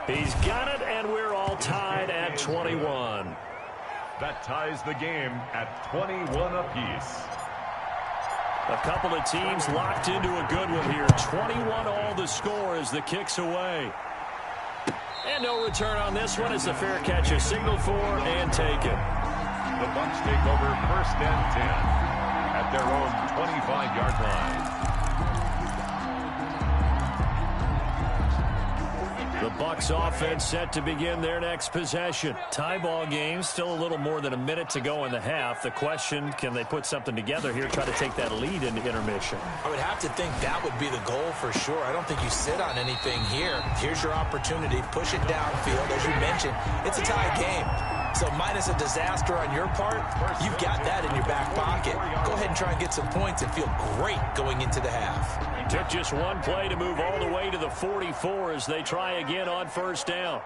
He's got it, and we're all tied at 21. That ties the game at 21 apiece. A couple of teams locked into a good one here. 21 all the score as the kick's away. And no return on this one as the fair catch is signaled for and taken. The Bucs take over 1st and 10 at their own 25-yard line. The Bucs offense set to begin their next possession. Tie ball game, still a little more than a minute to go in the half. The question, can they put something together here, try to take that lead into intermission? I would have to think that would be the goal for sure. I don't think you sit on anything here. Here's your opportunity. Push it downfield. As you mentioned, it's a tie game. So minus a disaster on your part, you've got that in your back pocket. Go ahead and try and get some points and feel great going into the half. Took just one play to move all the way to the 44 as they try again on 1st down.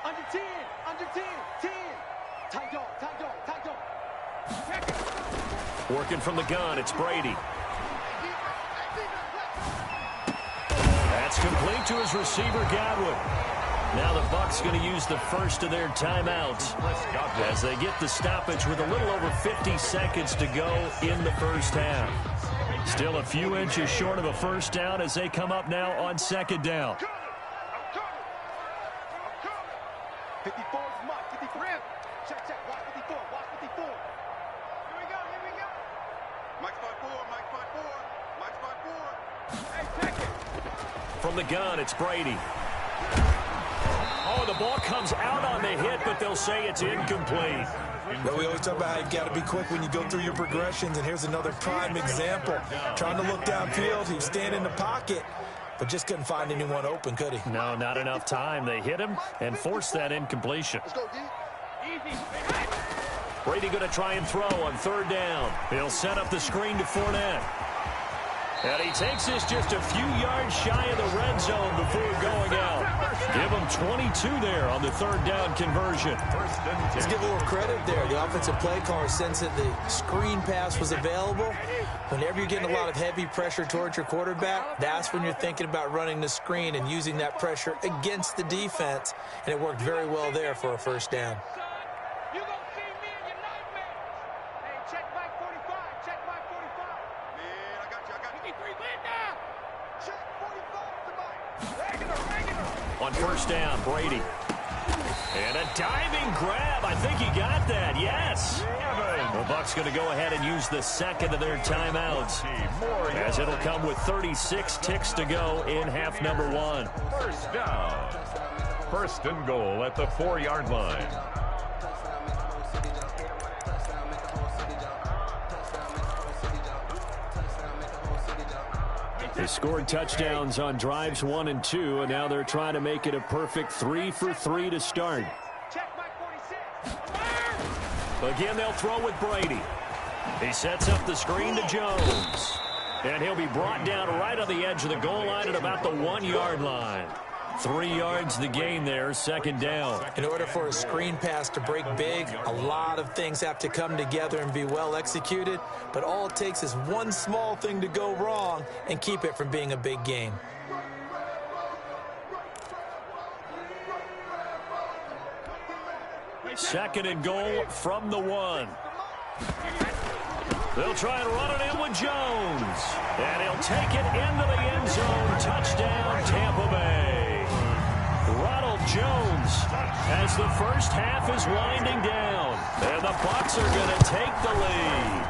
Under 10, under 10, 10. Tight dog, tight dog, tight dog. Working from the gun, it's Brady. That's complete to his receiver, Godwin. Now the Bucs going to use the first of their timeouts as they get the stoppage with a little over 50 seconds to go in the first half. Still a few inches short of a first down as they come up now on 2nd down. 54 is Mike, 53. Check, check, watch 54, watch 54. Here we go, here we go. Mike's 5-4, Mike's 5-4, Mike's 5-4. Hey, check it. From the gun, it's Brady. Oh, the ball comes out on the hit, but they'll say it's incomplete. Well, we always talk about how you got to be quick when you go through your progressions, and here's another prime example. Trying to look downfield, he was standing in the pocket, but just couldn't find anyone open, could he? No, not enough time. They hit him and forced that incompletion. Let's go, D. Easy. Brady going to try and throw on 3rd down. He'll set up the screen to Fournette. And he takes this just a few yards shy of the red zone before going out. Give him 22 there on the 3rd down conversion. Let's give a little credit there. The offensive play caller sensed that the screen pass was available. Whenever you're getting a lot of heavy pressure towards your quarterback, that's when you're thinking about running the screen and using that pressure against the defense. And it worked very well there for a 1st down. On 1st down, Brady. And a diving grab. I think he got that. Yes. The Bucs going to go ahead and use the 2nd of their timeouts, as it'll come with 36 ticks to go in half number 1. 1st down. 1st and goal at the 4-yard line. They scored touchdowns on drives 1 and 2, and now they're trying to make it a perfect 3 for 3 to start. Again, they'll throw with Brady. He sets up the screen to Jones. And he'll be brought down right on the edge of the goal line at about the 1-yard line. 3 yards the gain there, 2nd down. In order for a screen pass to break big, a lot of things have to come together and be well executed. But all it takes is one small thing to go wrong and keep it from being a big game. Second and goal from the 1. They'll try and run it in with Jones. And he'll take it into the end zone. Touchdown, Tampa Bay. Ronald Jones, as the first half is winding down. And the Bucs are going to take the lead.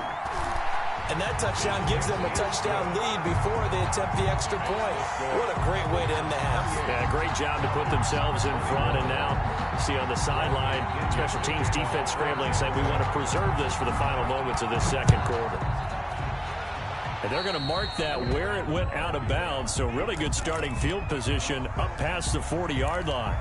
And that touchdown gives them a touchdown lead before they attempt the extra point. What a great way to end the half. Yeah, great job to put themselves in front. And now, see on the sideline, special teams defense scrambling, saying we want to preserve this for the final moments of this 2nd quarter. And they're going to mark that where it went out of bounds. So really good starting field position up past the 40-yard line.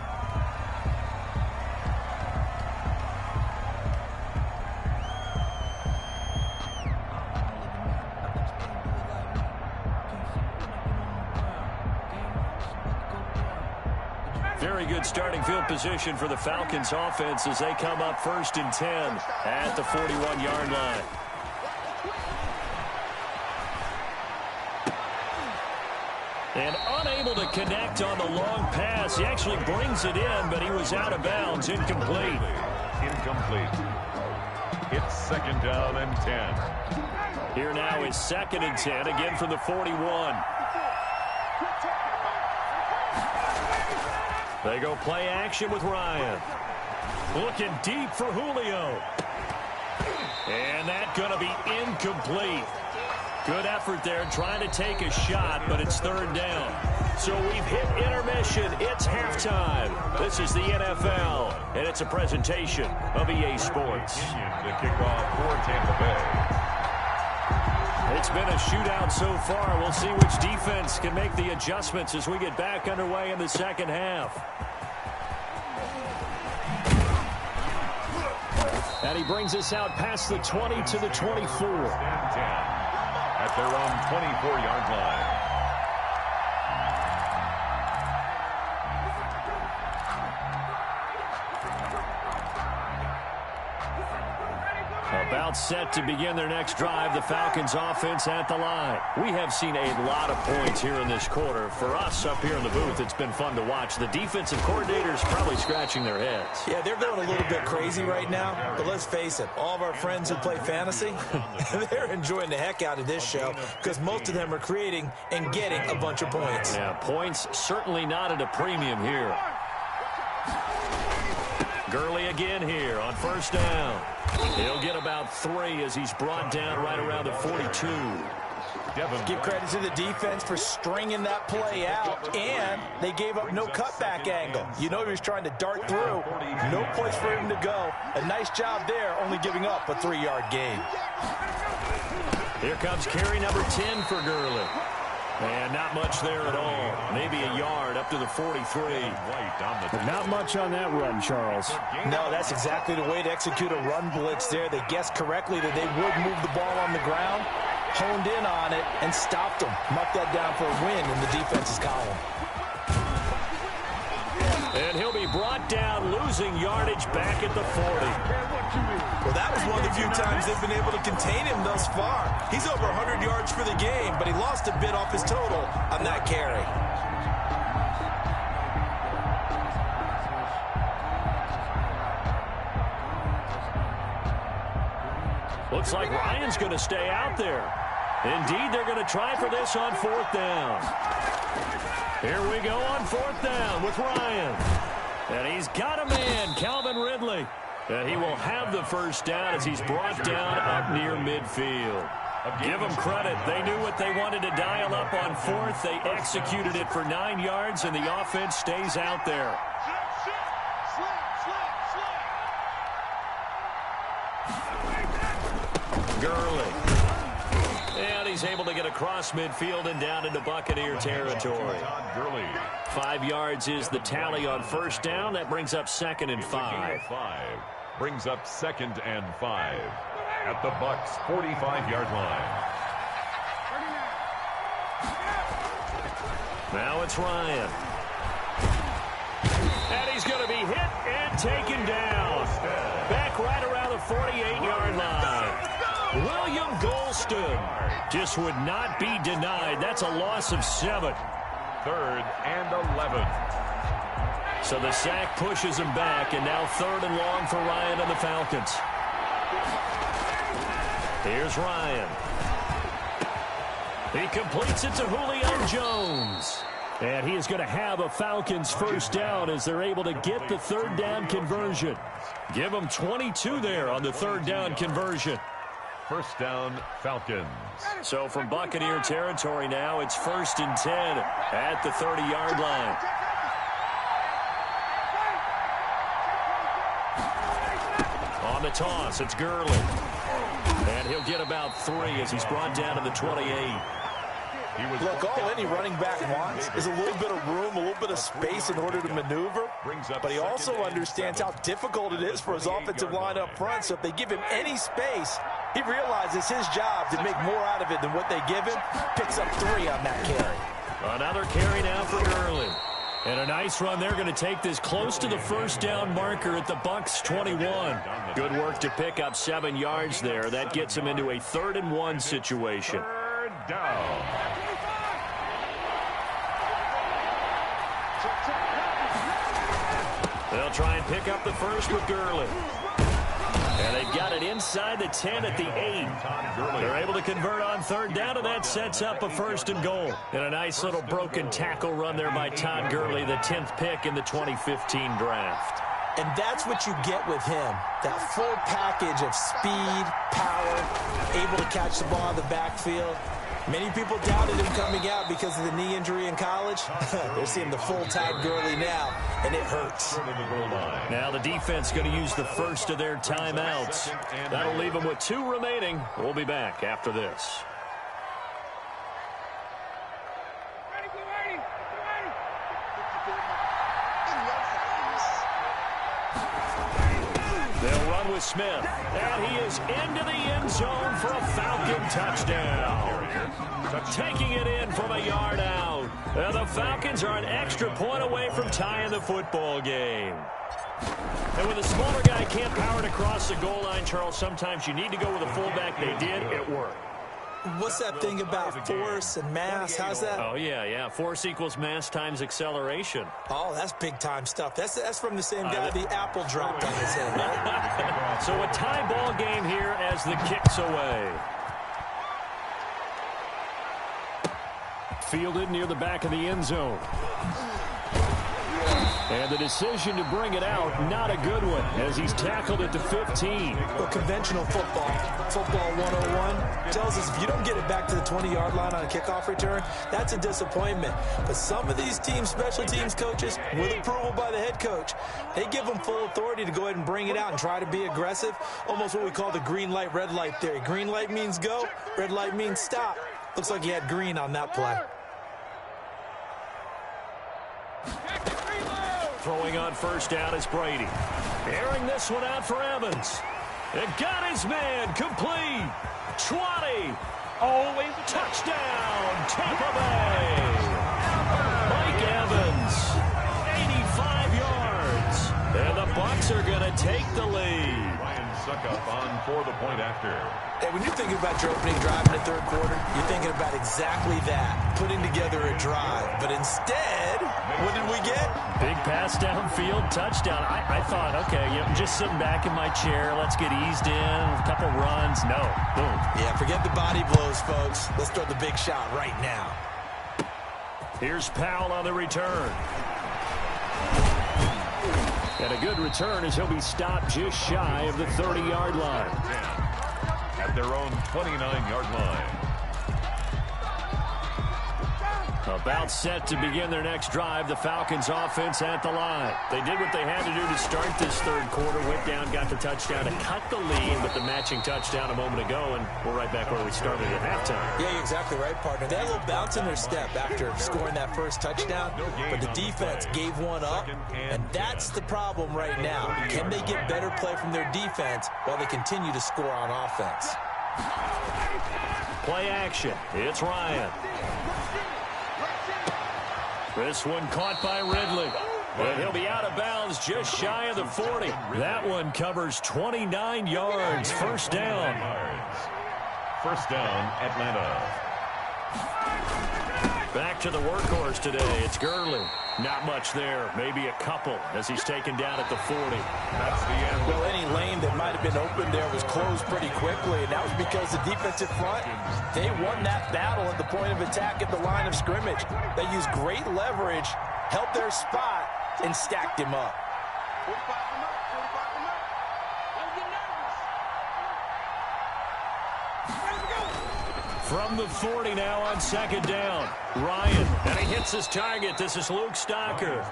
Very good starting field position for the Falcons offense as they come up 1st and 10 at the 41-yard line. And unable to connect on the long pass. He actually brings it in, but he was out of bounds. Incomplete. Incomplete. It's second down and 10. Here now is second and 10, again from the 41. They go play action with Ryan. Looking deep for Julio. And that's going to be incomplete. Good effort there trying to take a shot, but it's third down. So we've hit intermission. It's halftime. This is the NFL, and it's a presentation of EA Sports. The kickoff for Tampa Bay. It's been a shootout so far. We'll see which defense can make the adjustments as we get back underway in the second half. And he brings us out past the 20 to the 24. At their own 24-yard line. About set to begin their next drive, the Falcons offense at the line. We have seen a lot of points here in this quarter. For us up here in the booth, it's been fun to watch. The defensive coordinators probably scratching their heads. Yeah, they're going a little bit crazy right now, but let's face it, all of our friends who play fantasy, they're enjoying the heck out of this show because most of them are creating and getting a bunch of points. Yeah, points certainly not at a premium here. Gurley again here on first down. He'll get about 3 as he's brought down right around the 42. Give credit to the defense for stringing that play out, and they gave up no cutback angle. You know he was trying to dart through. No place for him to go. A nice job there, only giving up a 3-yard gain. Here comes carry number 10 for Gurley. And not much there at all. Maybe a yard up to the 43. Not much on that run, Charles. No, that's exactly the way to execute a run blitz there. They guessed correctly that they would move the ball on the ground, honed in on it, and stopped them. Mark that down for a win in the defense's column. And he'll be brought down, losing yardage back at the 40. Well, that was one of the few times they've been able to contain him thus far. He's over 100 yards for the game, but he lost a bit off his total on that carry. Looks like Ryan's going to stay out there. Indeed, they're going to try for this on fourth down. Here we go on fourth down with Ryan. And he's got a man, Calvin Ridley. And he will have the first down as he's brought down up near midfield. Give them credit. They knew what they wanted to dial up on fourth. They executed it for 9 yards, and the offense stays out there. Gurley. And he's able to get across midfield and down into Buccaneer territory. 5 yards is the tally on first down. That brings up second and 5. Brings up second and 5 at the Bucs' 45-yard line. Now it's Ryan. And he's going to be hit and taken down. Back right around the 48-yard line. William Golston just would not be denied. That's a loss of 7. 3rd and 11. So the sack pushes him back, and now 3rd and long for Ryan and the Falcons. Here's Ryan. He completes it to Julio Jones. And he is going to have a Falcons first down as they're able to get the 3rd down conversion. Give them 22 there on the 3rd down conversion. First down, Falcons. So from Buccaneer territory now, it's 1st and 10 at the 30-yard line. On the toss, it's Gurley. And he'll get about 3 as he's brought down to the 28. Look, all any running back wants is a little bit of room, a little bit of space in order to maneuver. But he also understands how difficult it is for his offensive line up front. So if they give him any space, he realizes his job to make more out of it than what they give him. Picks up 3 on that carry. Another carry now for Gurley. And a nice run. They're going to take this close to the first down marker at the Bucs' 21. Good work to pick up 7 yards there. That gets him into a 3rd and 1 situation. 3rd down. They'll try and pick up the first with Gurley. And they've got it inside the 10 at the 8. They're able to convert on third down, and that sets up a 1st and goal. And a nice little broken tackle run there by Todd Gurley, the 10th pick in the 2015 draft. And that's what you get with him, that full package of speed, power, able to catch the ball in the backfield. Many people doubted him coming out because of the knee injury in college. They're seeing the full Todd Gurley now, and it hurts. Now the defense going to use the first of their timeouts. That'll leave them with 2 remaining. We'll be back after this. They'll run with Smith, and he is into the end zone for a Falcon touchdown. Taking it in from a yard out. And the Falcons are an extra point away from tying the football game. And when the smaller guy can't power it across the goal line, Charles, sometimes you need to go with a fullback. They did. It worked. What's that thing about force and mass? How's that? Oh, yeah. Force equals mass times acceleration. Oh, that's big-time stuff. That's from the same guy the apple dropped on his head, right? So a tie ball game here as the kick's away. Fielded near the back of the end zone. And the decision to bring it out, not a good one, as he's tackled at the 15. Well, conventional football 101, tells us if you don't get it back to the 20-yard line on a kickoff return, that's a disappointment. But some of these teams, special teams coaches, with approval by the head coach, they give them full authority to go ahead and bring it out and try to be aggressive, almost what we call the green light, red light theory. Green light means go, red light means stop. Looks like he had green on that play. Throwing on first down is Brady. Airing this one out for Evans. It got his man complete. 20. Always touchdown, Tampa Bay. Mike Evans, 85 yards. And the Bucs are going to take the lead. Ryan Suckup on for the point after. Hey, when you're thinking about your opening drive in the third quarter, you're thinking about exactly that, putting together a drive. But instead, what did we get? Big pass downfield, touchdown. I thought, okay, I'm just sitting back in my chair. Let's get eased in, a couple runs. No, boom. Yeah, forget the body blows, folks. Let's throw the big shot right now. Here's Powell on the return. And a good return as he'll be stopped just shy of the 30-yard line. At their own 29-yard line. About set to begin their next drive, the Falcons offense at the line. They did what they had to do to start this third quarter. Went down, got the touchdown to cut the lead, but the matching touchdown a moment ago, and we're right back where we started at halftime. Yeah, you're exactly right, partner. They had a little bounce in their step after scoring that first touchdown, but the defense gave one up, and that's the problem right now. Can they get better play from their defense while they continue to score on offense? Play action. It's Ryan. This one caught by Ridley. And he'll be out of bounds just shy of the 40. That one covers 29 yards. First down. First down, Atlanta. Back to the workhorse today. It's Gurley. Not much there. Maybe a couple as he's taken down at the 40. That's the end. Well, any lane that might have been open there was closed pretty quickly, and that was because the defensive front, they won that battle at the point of attack at the line of scrimmage. They used great leverage, held their spot, and stacked him up. 45 them up, 45 them up. Don't get nervous. From the 40 now on second down. Ryan, and he hits his target. This is Luke Stocker.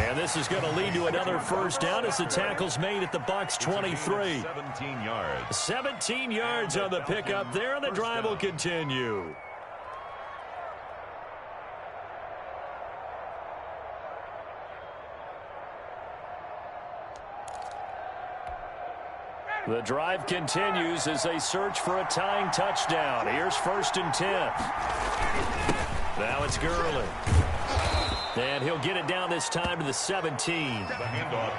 And this is going to lead to another first down as the tackle's made at the Bucs 23. 17 yards. 17 yards on the pickup there, and the drive will continue. The drive continues as they search for a tying touchdown. Here's 1st and 10. Now it's Gurley. And he'll get it down this time to the 17.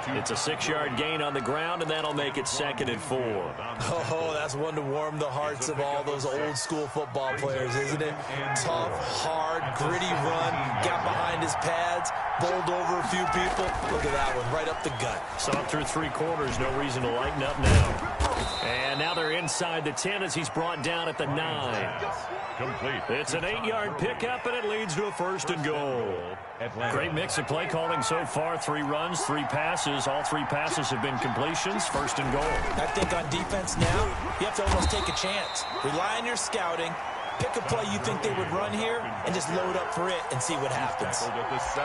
It's a 6-yard gain on the ground, and that'll make it 2nd and 4. Oh, that's one to warm the hearts of all those old-school football players, isn't it? Tough, hard, gritty run, got behind his pads, bowled over a few people. Look at that one, right up the gut. Saw it through 3 quarters, no reason to lighten up now. And now they're inside the 10 as he's brought down at the 9. Complete. It's an 8-yard pickup, and it leads to a 1st and goal. Great mix of play calling so far. 3 runs, 3 passes. All 3 passes have been completions. 1st and goal. I think on defense now, you have to almost take a chance. Rely on your scouting. Pick a play you think they would run here and just load up for it and see what happens.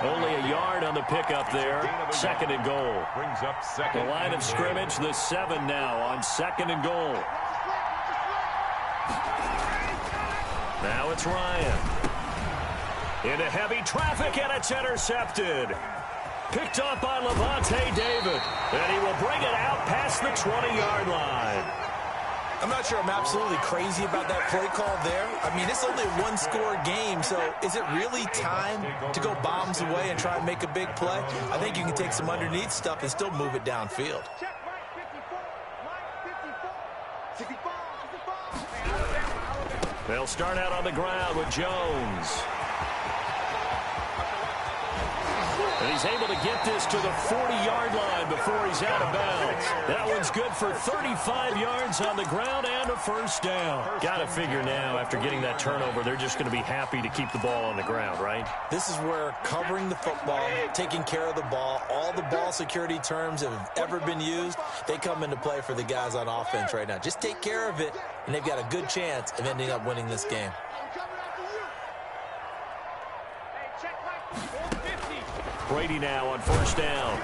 Only a yard on the pickup there. 2nd and goal. Brings up 2nd. The line of scrimmage, the 7 now on 2nd and goal. Now it's Ryan. Into heavy traffic, and it's intercepted. Picked up by Levante David. And he will bring it out past the 20-yard line. I'm not sure I'm absolutely crazy about that play call there. I mean, it's only a 1-score game, so is it really time to go bombs away and try and make a big play? I think you can take some underneath stuff and still move it downfield. They'll start out on the ground with Jones. And he's able to get this to the 40-yard line before he's out of bounds. That one's good for 35 yards on the ground and a 1st down. Got to figure now, after getting that turnover, they're just going to be happy to keep the ball on the ground, right? This is where covering the football, taking care of the ball, all the ball security terms that have ever been used, they come into play for the guys on offense right now. Just take care of it, and they've got a good chance of ending up winning this game. Brady now on 1st down.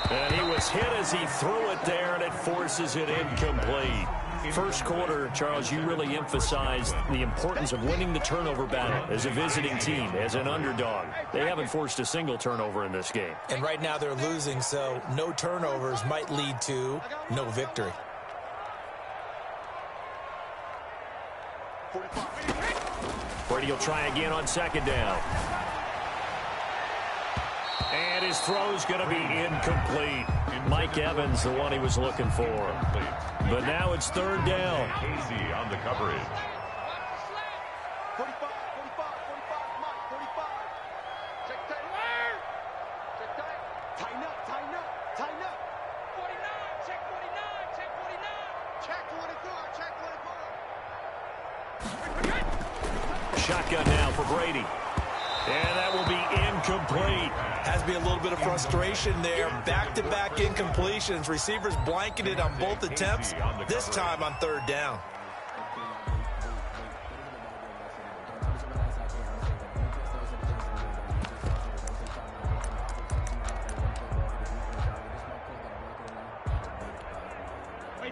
And he was hit as he threw it there, and it forces it incomplete. First quarter, Charles, you really emphasized the importance of winning the turnover battle as a visiting team, as an underdog. They haven't forced a single turnover in this game. And right now they're losing, so no turnovers might lead to no victory. Brady will try again on 2nd down. And his throw's going to be incomplete. Mike Evans, the one he was looking for. But now it's 3rd down. Casey on the coverage. 45, 45, 45, Mike, 45. Check tight. Check tight. Tighten up, tighten up, tighten up. 49, check 49, check 49. Check 24, check 24. Shotgun now for Brady. And that will be incomplete. Has to be a little bit of frustration there. Back-to-back incompletions. Receivers blanketed on both attempts, this time on 3rd down.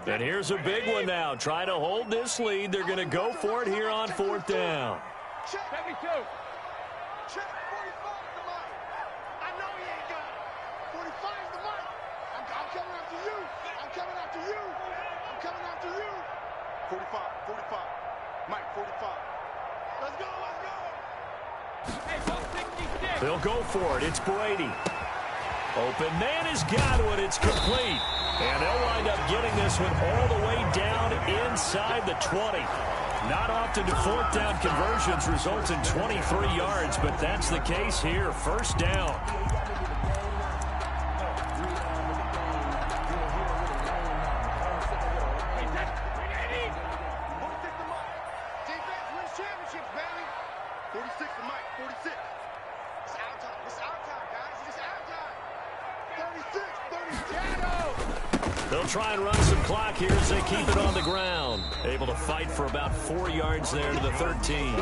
And here's a big one now. Trying to hold this lead. They're going to go for it here on 4th down. Check 72. Check 45 the mic. I know he ain't got it. 45 the mic. I'm coming after you. I'm coming after you. I'm coming after you. 45, 45. Mike, 45. Let's go, let's go. Hey, 166. They'll go for it. It's Brady. Open man is Godwin. It's complete. And they'll wind up getting this one all the way down inside the 20. Not often do 4th down conversions result in 23 yards, but that's the case here. 1st down. They'll try and run some clock here as they keep it on the ground. Able to fight for about 4 yards there to the 13.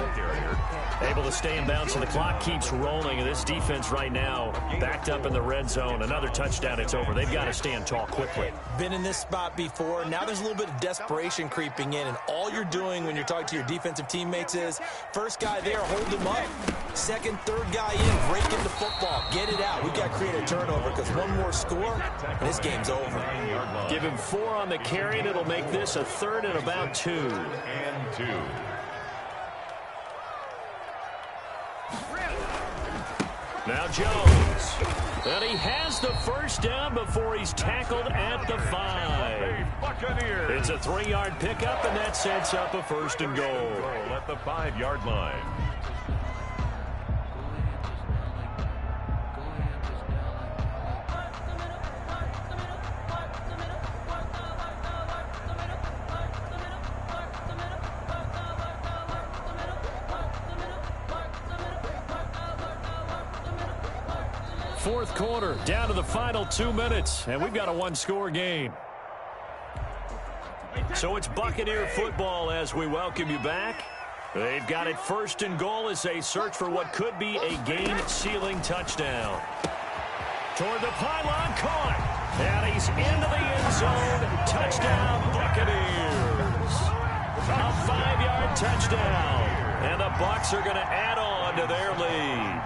Able to stay in bounds, and the clock keeps rolling. And this defense right now backed up in the red zone. Another touchdown, it's over. They've got to stand tall quickly. Been in this spot before. Now there's a little bit of desperation creeping in, and all you're doing when you're talking to your defensive teammates is first guy there, hold him up. Second, third guy in, break into football. Get it out. We've got to create a turnover because one more score, and this game's over. Give him 4 on the carry, and it'll make this a 3rd and about 2. And 2. Now Jones. And he has the first down before he's tackled at the 5. It's a 3-yard pickup, and that sets up a first and goal. At the 5-yard line. Fourth quarter, down to the final 2 minutes, and we've got a one-score game. So it's Buccaneer football as we welcome you back. They've got it first and goal as they search for what could be a game-sealing touchdown. Toward the pylon, caught. And he's into the end zone. Touchdown, Buccaneers. A 5-yard touchdown. And the Bucs are going to add on to their lead.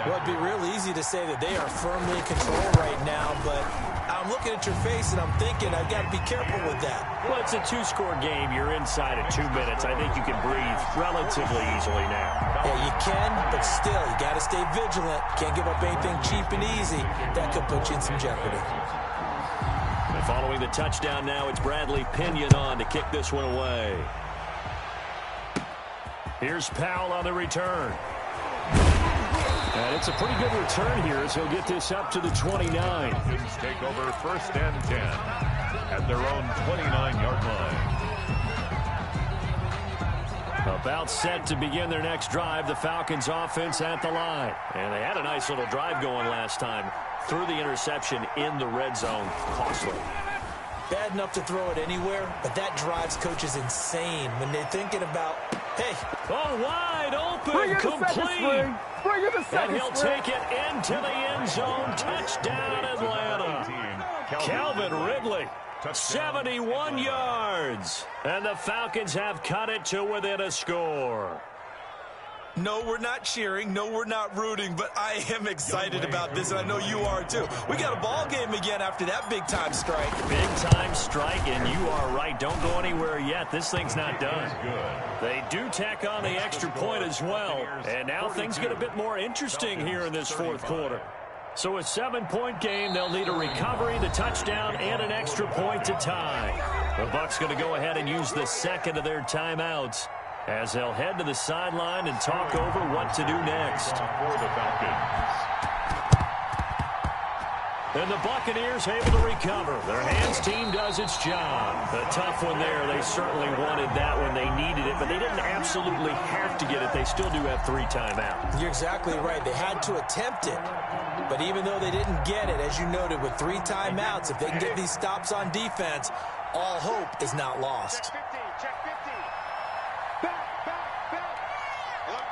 Well, it'd be real easy to say that they are firmly in control right now, but I'm looking at your face and I'm thinking I've got to be careful with that. Well, it's a 2-score game. You're inside of 2 minutes. I think you can breathe relatively easily now. Yeah, you can, but still, you got to stay vigilant. Can't give up anything cheap and easy. That could put you in some jeopardy. And following the touchdown now, it's Bradley Pinion on to kick this one away. Here's Powell on the return. And it's a pretty good return here as he'll get this up to the 29. Falcons take over first and 10 at their own 29-yard line. About set to begin their next drive, the Falcons offense at the line. And they had a nice little drive going last time. Threw the interception in the red zone. Costly. Bad enough to throw it anywhere, but that drives coaches insane when they're thinking about, hey. Oh, wide open, complete. And he'll take it into the end zone. Touchdown, Atlanta. Calvin Ridley, 71 yards. And the Falcons have cut it to within a score. No, we're not cheering. No, we're not rooting, but I am excited about this, and I know you are too. We got a ball game again after that big-time strike. Big-time strike, and you are right. Don't go anywhere yet. This thing's not done. They do tack on the extra point as well, and now things get a bit more interesting here in this fourth quarter. So a 7-point game, they'll need a recovery, the touchdown, and an extra point to tie. The Bucs going to go ahead and use the second of their timeouts as they'll head to the sideline and talk over what to do next. For the Falcons. And the Buccaneers able to recover. Their hands team does its job. A tough one there. They certainly wanted that when they needed it, but they didn't absolutely have to get it. They still do have 3 timeouts. You're exactly right. They had to attempt it. But even though they didn't get it, as you noted, with 3 timeouts, if they can get these stops on defense, all hope is not lost. Check 15, check 15. Back. Alert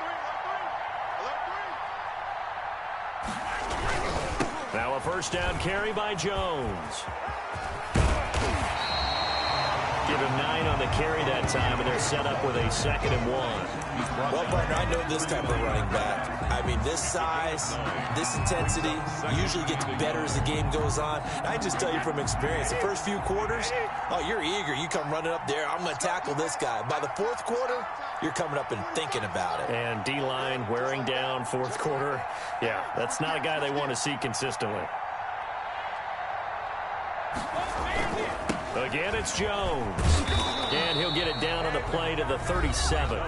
3. Now a first down carry by Jones. Give him 9 on the carry that time, and they're set up with a 2nd and 1. Well, partner, I know this type of running back. I mean, this size, this intensity usually gets better as the game goes on. And I just tell you from experience, the first few quarters, oh, you're eager. You come running up there, I'm going to tackle this guy. By the fourth quarter, you're coming up and thinking about it. And D-line wearing down fourth quarter. Yeah, that's not a guy they want to see consistently. Again, it's Jones. And he'll get it down on the play to the 37.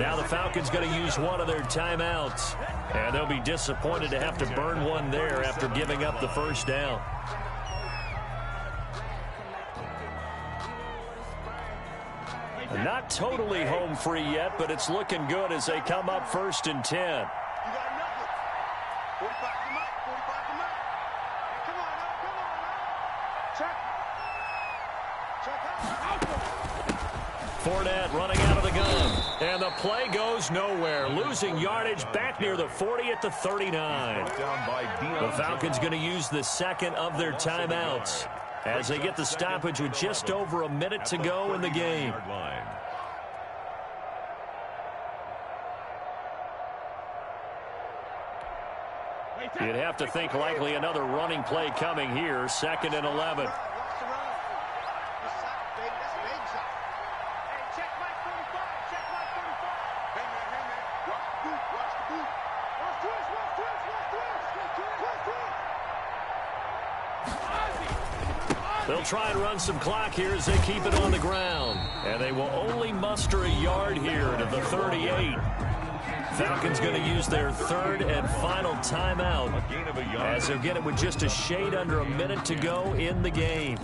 Now the Falcons going to use one of their timeouts. And they'll be disappointed to have to burn one there after giving up the first down. Not totally home free yet, but it's looking good as they come up 1st and 10. You got nothing. 45 to Mike. 45 to Mike. Hey, come on now. Check. Fournette running out of the gun. And the play goes nowhere. Losing yardage back near the 40 at the 39. The Falcons going to use the 2nd of their timeouts as they get the stoppage with just over a minute to go in the game. You'd have to think likely another running play coming here. 2nd and 11. try and run some clock here as they keep it on the ground. And they will only muster a yard here to the 38. Falcons going to use their third and final timeout as they'll get it with just a shade under a minute to go in the game.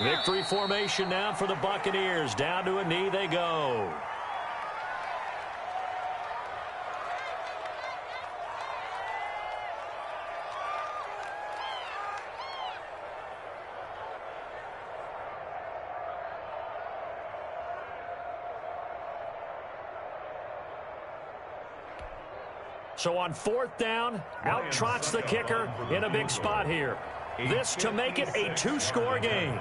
Victory formation now for the Buccaneers. Down to a knee they go. So on fourth down, out trots the kicker in a big spot here. This to make it a two-score game.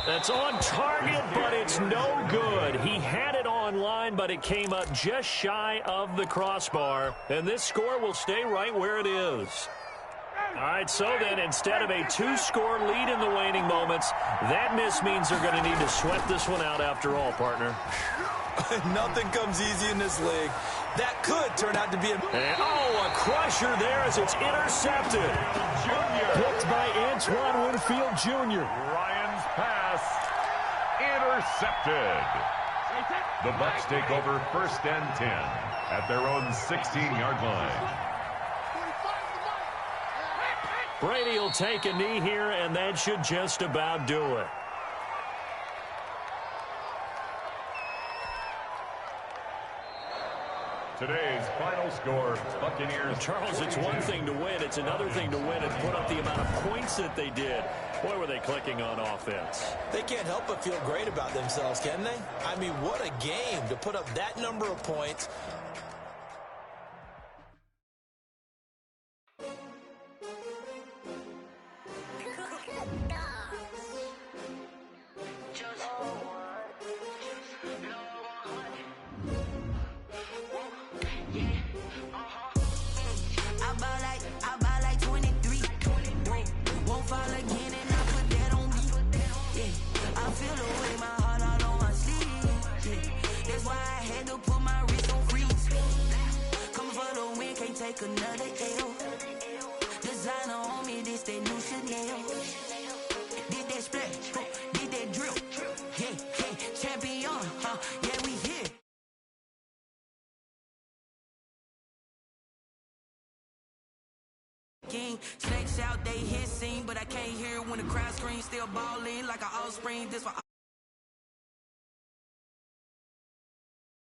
That's on target, but it's no good. He had it on line, but it came up just shy of the crossbar. And this score will stay right where it is. All right, so then instead of a two-score lead in the waning moments, that miss means they're going to need to sweat this one out after all, partner. Nothing comes easy in this league. That could turn out to be a crusher there as it's intercepted. Picked by Antoine Winfield Jr. Ryan's pass intercepted. The Bucs take over first and 10 at their own 16-yard line. Brady will take a knee here, and that should just about do it. Today's final score, Buccaneers. Charles, it's one thing to win. It's another thing to win and put up the amount of points that they did. Boy, were they clicking on offense. They can't help but feel great about themselves, can they? I mean, what a game to put up that number of points. Another L. Designer on me, this that new Chanel. Did that splash, did that drill. Yeah, champion, yeah, we here. King, snakes out, they hissing, but I can't hear when the crowd screams. Still balling like an offspring. This for